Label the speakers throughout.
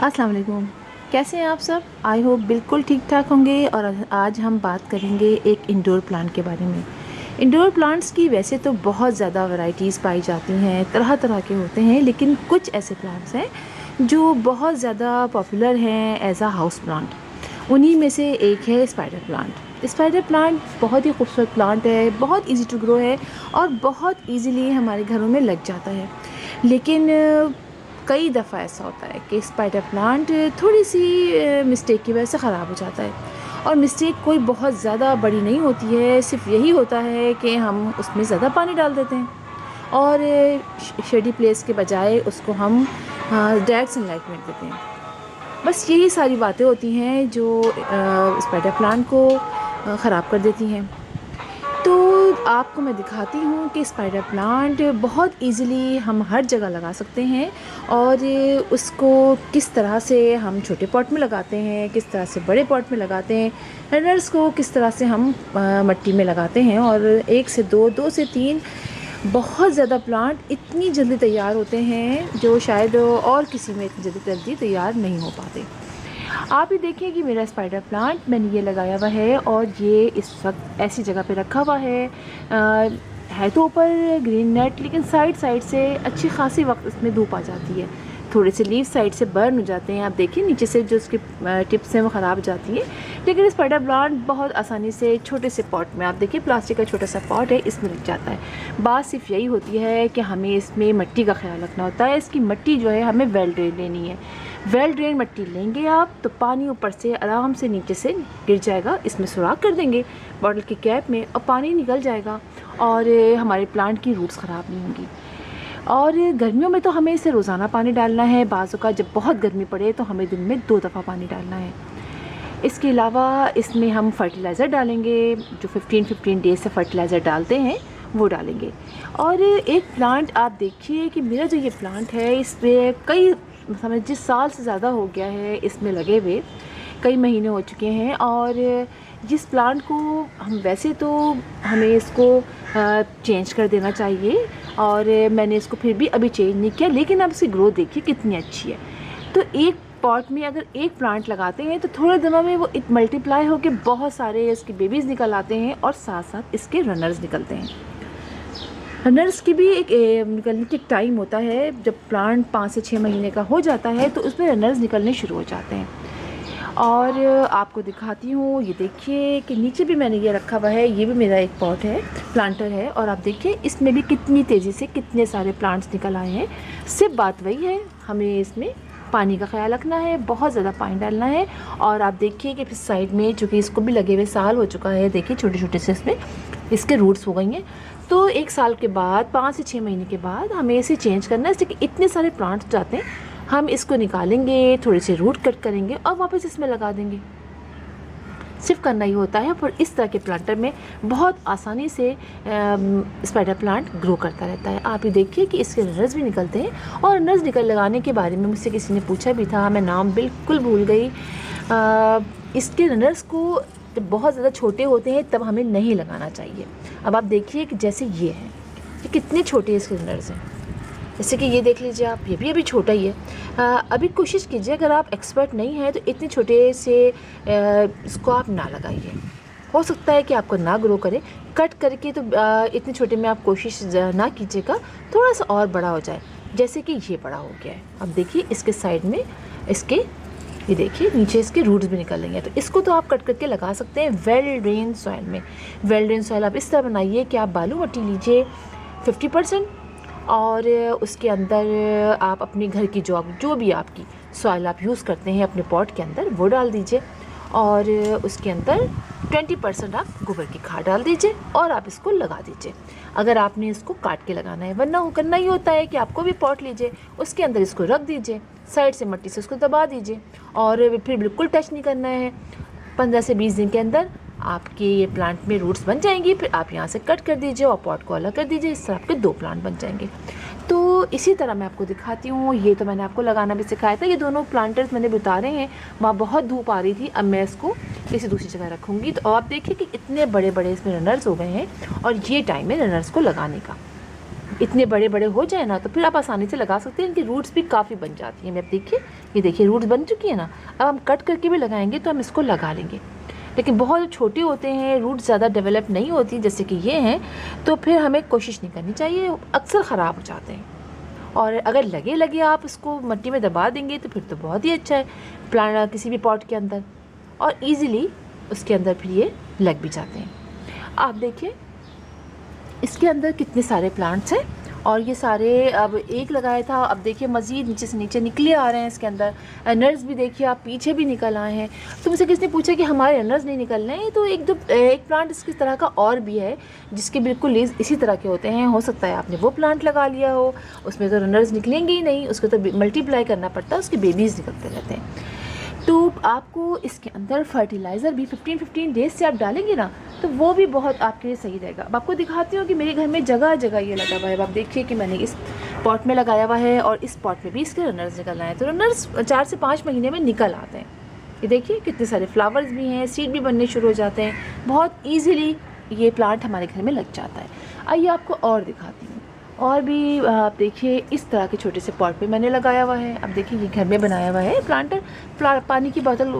Speaker 1: अस्सलाम वालेकुम। कैसे हैं आप सब? आई होप बिल्कुल ठीक ठाक होंगे। और आज हम बात करेंगे एक इंडोर प्लांट के बारे में। इंडोर प्लांट्स की वैसे तो बहुत ज़्यादा वैरायटीज़ पाई जाती हैं, तरह तरह के होते हैं, लेकिन कुछ ऐसे प्लांट्स हैं जो बहुत ज़्यादा पॉपुलर हैं एज आ हाउस प्लांट। उन्हीं में से एक है स्पाइडर प्लांट। स्पाइडर प्लांट बहुत ही खूबसूरत प्लांट है, बहुत इजी टू ग्रो है और बहुत इजीली हमारे घरों में लग जाता है। लेकिन कई दफ़ा ऐसा होता है कि स्पाइडर प्लांट थोड़ी सी मिस्टेक की वजह से ख़राब हो जाता है। और मिस्टेक कोई बहुत ज़्यादा बड़ी नहीं होती है, सिर्फ यही होता है कि हम उसमें ज़्यादा पानी डाल देते हैं और शेडी प्लेस के बजाय उसको हम डायरेक्ट सनलाइट में देते हैं। बस यही सारी बातें होती हैं जो स्पाइडर प्लांट को ख़राब कर देती हैं। तो आपको मैं दिखाती हूँ कि स्पाइडर प्लांट बहुत इजीली हम हर जगह लगा सकते हैं और उसको किस तरह से हम छोटे पॉट में लगाते हैं, किस तरह से बड़े पॉट में लगाते हैं, रनर्स को किस तरह से हम मिट्टी में लगाते हैं। और एक से दो, दो से तीन बहुत ज़्यादा प्लांट इतनी जल्दी तैयार होते हैं जो शायद और किसी में इतनी जल्दी तैयार नहीं हो पाते। आप ही देखिए कि मेरा स्पाइडर प्लांट मैंने ये लगाया हुआ है और ये इस वक्त ऐसी जगह पे रखा हुआ है तो ऊपर ग्रीन नेट, लेकिन साइड साइड से अच्छी खासी वक्त इसमें धूप आ जाती है। थोड़े से लीव साइड से बर्न हो जाते हैं। आप देखिए नीचे से जो उसकी टिप्स हैं वो ख़राब हो जाती है। लेकिन स्पाइडर प्लांट बहुत आसानी से छोटे से पॉट में, आप देखिए प्लास्टिक का छोटा सा पॉट है, इसमें लग जाता है। बात सिर्फ यही होती है कि हमें इसमें मिट्टी का ख्याल रखना होता है। इसकी मिट्टी जो है हमें वेल ड्रेन लेनी है। वेल ड्रेन मिट्टी लेंगे आप तो पानी ऊपर से आराम से नीचे से गिर जाएगा। इसमें सुराख कर देंगे बॉटल की कैप में और पानी निकल जाएगा और हमारे प्लांट की रूट्स ख़राब नहीं होंगी। और गर्मियों में तो हमें इसे रोज़ाना पानी डालना है। बाज़ों का जब बहुत गर्मी पड़े तो हमें दिन में 2 दफ़ा पानी डालना है। इसके अलावा इसमें हम फर्टिलाइज़र डालेंगे, जो 15-15 डेज से फर्टिलाइज़र डालते हैं वो डालेंगे। और एक प्लांट आप देखिए कि मेरा जो ये प्लांट है इस पर कई समझ जिस साल से ज़्यादा हो गया है इसमें लगे हुए, कई महीने हो चुके हैं। और जिस प्लांट को हम वैसे तो हमें इसको चेंज कर देना चाहिए और मैंने इसको फिर भी अभी चेंज नहीं किया, लेकिन अब इसकी ग्रोथ देखिए कितनी अच्छी है। तो एक पॉट में अगर एक प्लांट लगाते हैं तो थोड़े दिनों में वो मल्टीप्लाई होकर बहुत सारे इसके बेबीज़ निकल आते हैं और साथ साथ इसके रनर्स निकलते हैं। रनर्स की भी एक निकलने की एक टाइम होता है। जब प्लांट 5 से 6 महीने का हो जाता है तो उसमें रनर्स निकलने शुरू हो जाते हैं। और आपको दिखाती हूँ, ये देखिए कि नीचे भी मैंने ये रखा हुआ है। ये भी मेरा एक पॉट है, प्लांटर है, और आप देखिए इसमें भी कितनी तेज़ी से कितने सारे प्लांट्स निकल आए हैं। सिर्फ बात वही है, हमें इसमें पानी का ख्याल रखना है, बहुत ज़्यादा पानी डालना है। और आप देखिए कि फिर साइड में, चूँकि इसको भी लगे हुए साल हो चुका है, देखिए छोटे छोटे से इसमें इसके रूट्स हो गई हैं। तो 1 साल के बाद, 5 से 6 महीने के बाद हमें इसे चेंज करना है। इसलिए कि इतने सारे प्लांट्स जाते हैं, हम इसको निकालेंगे, थोड़े से रूट कट करेंगे और वापस इसमें लगा देंगे। सिर्फ करना ही होता है। पर इस तरह के प्लांटर में बहुत आसानी से स्पाइडर प्लांट ग्रो करता रहता है। आप ये देखिए कि इसके रनर्स भी निकलते हैं। और रनर्स लगाने के बारे में मुझसे किसी ने पूछा भी था, मैं नाम बिल्कुल भूल गई। इसके रनर्स को जब बहुत ज़्यादा छोटे होते हैं तब हमें नहीं लगाना चाहिए। अब आप देखिए कि जैसे ये है, ये कितने छोटे इसके रनर्स हैं। जैसे कि ये देख लीजिए आप, ये भी अभी छोटा ही है। अभी कोशिश कीजिए, अगर आप एक्सपर्ट नहीं हैं तो इतने छोटे से इसको आप ना लगाइए। हो सकता है कि आपको ना ग्रो करे। कट करके तो इतने छोटे में आप कोशिश ना कीजिएगा, थोड़ा सा और बड़ा हो जाए। जैसे कि ये बड़ा हो गया है। अब देखिए इसके साइड में इसके, ये देखिए नीचे इसके रूट्स भी निकल रही हैं। तो इसको तो आप कट करके लगा सकते हैं वेल ड्रेन सॉइल में। वेल ड्रेन सॉइल आप इस तरह बनाइए कि आप बालू मिट्टी लीजिए 50% और उसके अंदर आप अपने घर की जो भी आपकी सॉइल आप यूज़ करते हैं अपने पॉट के अंदर वो डाल दीजिए। और उसके अंदर 20% आप गोबर की खाद डाल दीजिए और आप इसको लगा दीजिए। अगर आपने इसको काट के लगाना है, वरना करना ही होता है कि आपको भी पॉट लीजिए, उसके अंदर इसको रख दीजिए, साइड से मिट्टी से उसको दबा दीजिए और फिर बिल्कुल टच नहीं करना है। 15 से 20 दिन के अंदर आपके ये प्लांट में रूट्स बन जाएंगी। फिर आप यहाँ से कट कर दीजिए और पॉट को अलग कर दीजिए। इस तरह आपके 2 प्लांट बन जाएंगे। तो इसी तरह मैं आपको दिखाती हूँ। ये तो मैंने आपको लगाना भी सिखाया था। ये दोनों प्लांटर्स मैंने उतारे हैं, वहाँ बहुत धूप आ रही थी। अब मैं इसको किसी दूसरी जगह रखूँगी। तो आप देखिए कि इतने बड़े बड़े इसमें रनर्स हो गए हैं और ये टाइम है रनर्स को लगाने का। इतने बड़े बड़े हो जाए ना तो फिर आप आसानी से लगा सकते हैं। इनकी रूट्स भी काफ़ी बन जाती हैं। मैं देखिए, ये देखिए रूट्स बन चुकी है ना। अब हम कट करके भी लगाएंगे तो हम इसको लगा लेंगे। लेकिन बहुत छोटे होते हैं, रूट्स ज़्यादा डेवलप नहीं होती जैसे कि ये हैं, तो फिर हमें कोशिश नहीं करनी चाहिए, अक्सर ख़राब हो जाते हैं। और अगर लगे लगे आप इसको मिट्टी में दबा देंगे तो फिर तो बहुत ही अच्छा है प्लांट किसी भी पॉट के अंदर, और इजीली उसके अंदर फिर ये लग भी जाते हैं। आप देखिए इसके अंदर कितने सारे प्लांट्स हैं, और ये सारे अब एक लगाया था, अब देखिए मज़ीद नीचे से नीचे निकले आ रहे हैं इसके अंदर। नर्स भी देखिए आप पीछे भी निकल आए हैं। तो मुझे किसने पूछा कि हमारे नर्स नहीं निकल रहे हैं, तो एक प्लांट इसकी तरह का और भी है जिसके बिल्कुल लीज इसी तरह के होते हैं। हो सकता है आपने वो प्लांट लगा लिया हो, उसमें तो रनर्स निकलेंगे ही नहीं, उसको तो मल्टीप्लाई करना पड़ता है, उसके बेबीज़ निकलते रहते हैं। तो आपको इसके अंदर फर्टिलाइज़र भी 15-15 डेज से आप डालेंगे ना तो वो भी बहुत आपके लिए सही रहेगा। अब आपको दिखाती हूँ कि मेरे घर में जगह जगह ये लगा हुआ है। अब आप देखिए कि मैंने इस पॉट में लगाया हुआ है और इस पॉट में भी इसके रनर्स निकल आए हैं। तो रनर्स 4 से 5 महीने में निकल आते हैं। ये देखिए कितने सारे फ्लावर्स भी हैं, सीड भी बनने शुरू हो जाते हैं, बहुत ईजीली ये प्लांट हमारे घर में लग जाता है। आइए आपको और दिखाती हूँ। और भी आप देखिए इस तरह के छोटे से पॉट पे मैंने लगाया हुआ है। अब देखिए ये घर में बनाया हुआ है प्लांटर, पानी की बोतल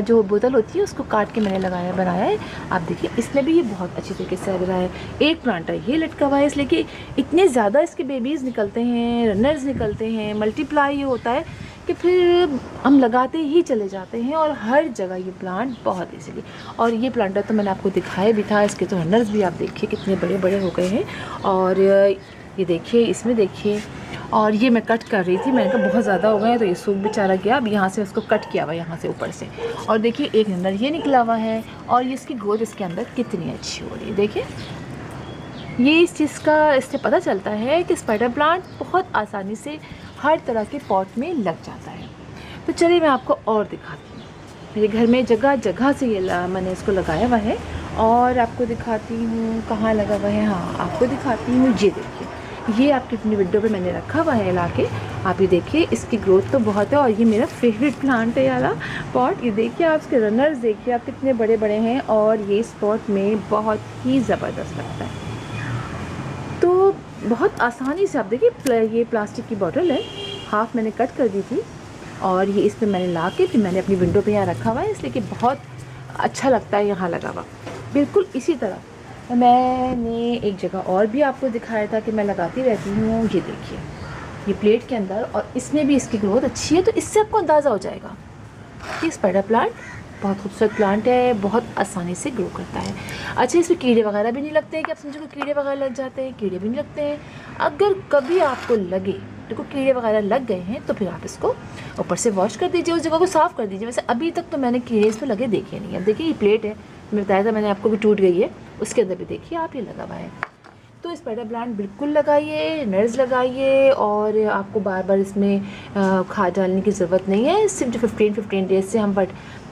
Speaker 1: जो बोतल होती है उसको काट के मैंने बनाया है। आप देखिए इसमें भी ये बहुत अच्छी तरीके से लग रहा है। एक प्लांटर ये लटका हुआ है, इसलिए कि इतने ज़्यादा इसके बेबीज़ निकलते हैं, रनर्स निकलते हैं, मल्टीप्लाई ये होता है कि फिर हम लगाते ही चले जाते हैं और हर जगह ये प्लांट बहुत इजीली। और ये प्लांटर तो मैंने आपको दिखाया भी था, इसके तो रनर्स भी आप देखिए कितने बड़े बड़े हो गए हैं। और ये देखिए इसमें देखिए, और ये मैं कट कर रही थी, मैंने कहा बहुत ज़्यादा हो गए हैं तो ये सूख बेचारा गया। अब यहाँ से उसको कट किया हुआ यहाँ से ऊपर से, और देखिए एक रनर ये निकला हुआ है और ये इसकी ग्रोथ इसके अंदर कितनी अच्छी हो रही है। देखिए ये इस चीज़ का इससे पता चलता है कि स्पाइडर प्लांट बहुत आसानी से हर तरह के पॉट में लग जाता है। तो चलिए मैं आपको और दिखाती हूँ। मेरे घर में जगह जगह से ये मैंने इसको लगाया हुआ है, और आपको दिखाती हूँ कहाँ लगा हुआ है। हाँ आपको दिखाती हूँ, ये देखिए ये आपकी अपनी विंडो पे मैंने रखा हुआ है लाके। आप ये देखिए इसकी ग्रोथ तो बहुत है, और ये मेरा फेवरेट प्लांट है ये वाला पॉट। ये देखिए आप इसके रनर्स देखिए आप कितने बड़े बड़े हैं, और ये इस पॉट में बहुत ही ज़बरदस्त लगता है। तो बहुत आसानी से आप देखिए ये प्लास्टिक की बॉटल है, हाफ़ मैंने कट कर दी थी, और ये इसमें मैंने ला के फिर मैंने अपनी विंडो पे यहाँ रखा हुआ है, इसलिए कि बहुत अच्छा लगता है यहाँ लगा हुआ। बिल्कुल इसी तरह मैंने एक जगह और भी आपको दिखाया था कि मैं लगाती रहती हूँ। ये देखिए ये प्लेट के अंदर, और इसमें भी इसकी ग्रोथ अच्छी है। तो इससे आपको अंदाज़ा हो जाएगा कि स्पाइडर प्लांट बहुत खूबसूरत प्लांट है, बहुत आसानी से ग्रो करता है। अच्छा इसमें कीड़े वगैरह भी नहीं लगते हैं कि आप समझो कि कीड़े वगैरह लग जाते हैं, कीड़े भी नहीं लगते हैं। अगर कभी आपको लगे देखो कीड़े वगैरह लग गए हैं तो फिर आप इसको ऊपर से वॉश कर दीजिए, उस जगह को साफ़ कर दीजिए। वैसे अभी तक तो मैंने कीड़े इसमें लगे देखे नहीं। अब देखिए ये प्लेट है, मैं बताया था मैंने आपको भी टूट गई है, उसके अंदर भी देखिए आप ये लगा हुआ है। तो स्पाइडर प्लांट बिल्कुल लगाइए, नर्स लगाइए, और आपको बार बार इसमें खाद डालने की ज़रूरत नहीं है। सिर्फ जो 15 डेज से हम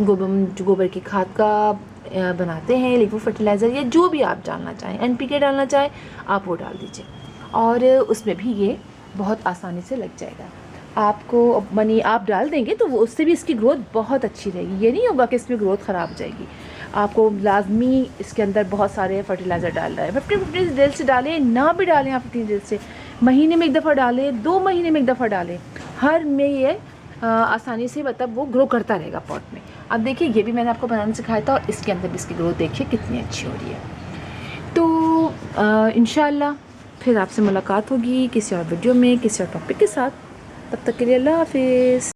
Speaker 1: गोबर की खाद का बनाते हैं, लिक्विड फर्टिलाइज़र या जो भी आप डालना चाहें, NPK डालना चाहें आप वो डाल दीजिए, और उसमें भी ये बहुत आसानी से लग जाएगा। आपको मनी आप डाल देंगे तो वो उससे भी इसकी ग्रोथ बहुत अच्छी रहेगी। ये नहीं होगा कि इसमें ग्रोथ ख़राब हो जाएगी। आपको लाजमी इसके अंदर बहुत सारे फर्टिलाइज़र डाल रहा है। 15 डेज से डालें, ना भी डालें आप 15 डेज से, महीने में एक दफ़ा डालें, 2 महीने में एक दफ़ा डालें, हर में ये आसानी से मतलब वो ग्रो करता रहेगा पॉट में। अब देखिए ये भी मैंने आपको बनाना सिखाया था, और इसके अंदर भी इसकी ग्रोथ देखिए कितनी अच्छी हो रही है। तो इंशाल्लाह फिर आपसे मुलाकात होगी किसी और वीडियो में किसी और टॉपिक के साथ। तब तक के लिए अल्लाह हाफिज़।